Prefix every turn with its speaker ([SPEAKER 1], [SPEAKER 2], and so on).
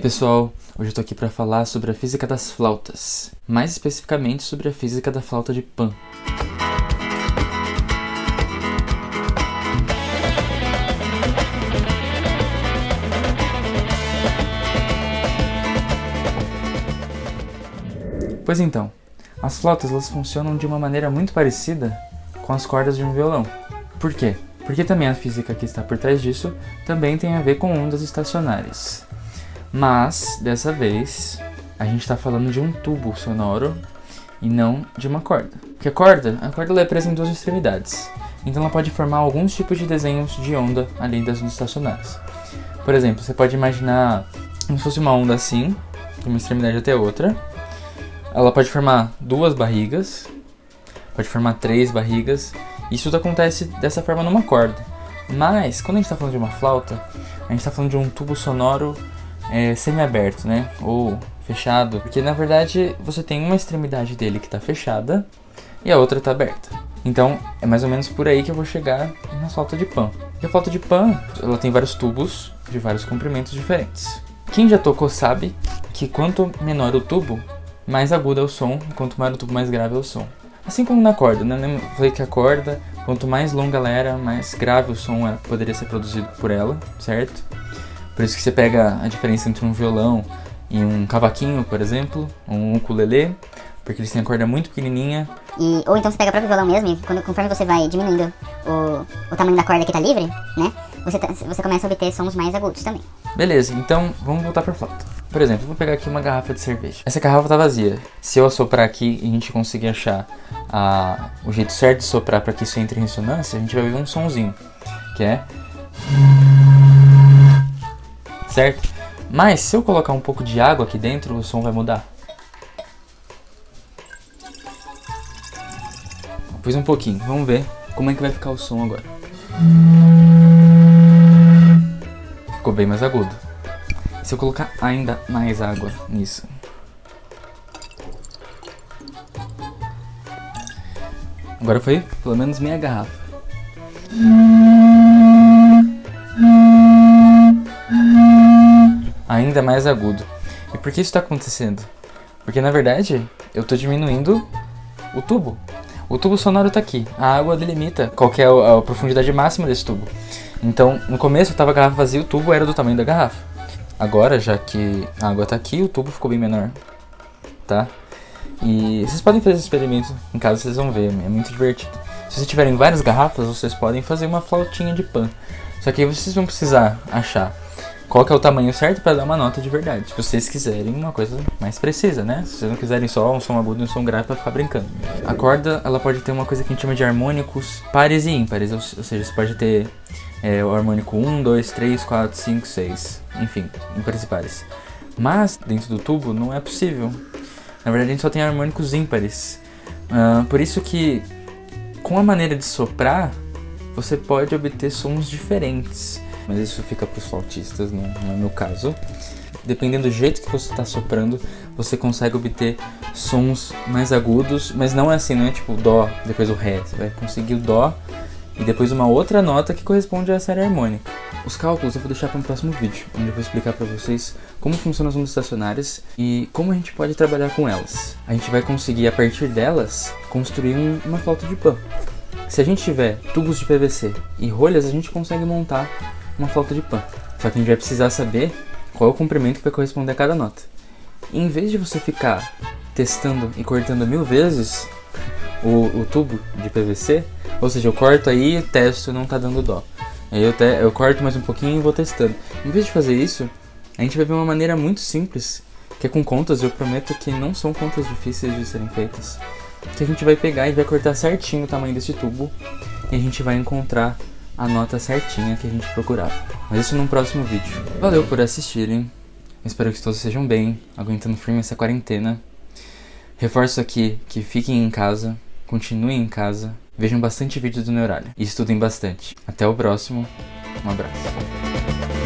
[SPEAKER 1] pessoal, hoje eu tô aqui para falar sobre a física das flautas, mais especificamente sobre a física da flauta de Pan. Pois então, as flautas elas funcionam de uma maneira muito parecida com as cordas de um violão. Por quê? Porque também a física que está por trás disso também tem a ver com ondas estacionárias. Mas, dessa vez, a gente está falando de um tubo sonoro e não de uma corda. Porque a corda ela é presa em duas extremidades. Então ela pode formar alguns tipos de desenhos de onda ali das ondas estacionárias. Por exemplo, você pode imaginar como se fosse uma onda assim, de uma extremidade até outra. Ela pode formar duas barrigas, pode formar três barrigas. Isso tudo acontece dessa forma numa corda. Mas, quando a gente está falando de uma flauta, a gente está falando de um tubo sonoro semi-aberto, né? Ou fechado. Porque, na verdade, você tem uma extremidade dele que está fechada e a outra está aberta. Então, é mais ou menos por aí que eu vou chegar na flauta de Pan. E a flauta de Pan, ela tem vários tubos de vários comprimentos diferentes. Quem já tocou sabe que quanto menor o tubo, mais agudo é o som, e quanto maior o tubo, mais grave é o som. Assim como na corda, né? Eu falei que a corda, quanto mais longa ela era, mais grave o som poderia ser produzido por ela, certo? Por isso que você pega a diferença entre um violão e um cavaquinho, por exemplo, ou um ukulele, porque eles têm a corda muito pequenininha.
[SPEAKER 2] Ou então você pega o próprio violão mesmo e conforme você vai diminuindo o tamanho da corda que tá livre, né? Você começa a obter sons mais agudos também.
[SPEAKER 1] Beleza, então vamos voltar pra flauta. Por exemplo, eu vou pegar aqui uma garrafa de cerveja. Essa garrafa tá vazia. Se eu assoprar aqui e a gente conseguir achar o jeito certo de soprar para que isso entre em ressonância, a gente vai ouvir um sonzinho, que é... certo? Mas se eu colocar um pouco de água aqui dentro, o som vai mudar. Pus um pouquinho, vamos ver como é que vai ficar o som agora. Ficou bem mais agudo. Se eu colocar ainda mais água nisso. Agora foi pelo menos meia garrafa. Ainda mais agudo. E por que isso está acontecendo? Porque na verdade eu estou diminuindo o tubo. O tubo sonoro está aqui. A água delimita qual que é a profundidade máxima desse tubo. Então no começo estava a garrafa vazia e o tubo era do tamanho da garrafa. Agora, já que a água tá aqui, o tubo ficou bem menor, tá? E vocês podem fazer esse experimento em casa, vocês vão ver, é muito divertido. Se vocês tiverem várias garrafas, vocês podem fazer uma flautinha de Pan. Só que aí vocês vão precisar achar qual que é o tamanho certo para dar uma nota de verdade. Se vocês quiserem uma coisa mais precisa, né? Se vocês não quiserem só um som agudo e um som grave para ficar brincando. A corda, ela pode ter uma coisa que a gente chama de harmônicos pares e ímpares, ou seja, você pode ter o harmônico 1, 2, 3, 4, 5, 6, enfim, ímpares e pares. Mas, dentro do tubo, não é possível. Na verdade, a gente só tem harmônicos ímpares. Por isso que, com a maneira de soprar, você pode obter sons diferentes. Mas isso fica para os flautistas, não é o meu caso. Dependendo do jeito que você está soprando, você consegue obter sons mais agudos. Mas não é assim, não é tipo Dó, depois o Ré. Você vai conseguir o Dó e depois uma outra nota que corresponde à série harmônica. Os cálculos eu vou deixar para um próximo vídeo, onde eu vou explicar para vocês como funcionam as ondas estacionárias e como a gente pode trabalhar com elas. A gente vai conseguir, a partir delas, construir uma flauta de Pan. Se a gente tiver tubos de PVC e rolhas, a gente consegue montar uma flauta de Pan. Só que a gente vai precisar saber qual é o comprimento que vai corresponder a cada nota. E em vez de você ficar testando e cortando 1000 vezes o tubo de PVC, ou seja, eu corto aí, testo, não tá dando dó. Aí eu corto mais um pouquinho e vou testando. Em vez de fazer isso, a gente vai ver uma maneira muito simples, que é com contas. Eu prometo que não são contas difíceis de serem feitas. Que a gente vai pegar e vai cortar certinho o tamanho desse tubo e a gente vai encontrar a nota certinha que a gente procurava. Mas isso num próximo vídeo. Valeu por assistirem. Espero que todos estejam bem, aguentando firme essa quarentena. Reforço aqui que fiquem em casa, continuem em casa, vejam bastante vídeos do Neuralha e estudem bastante. Até o próximo, um abraço.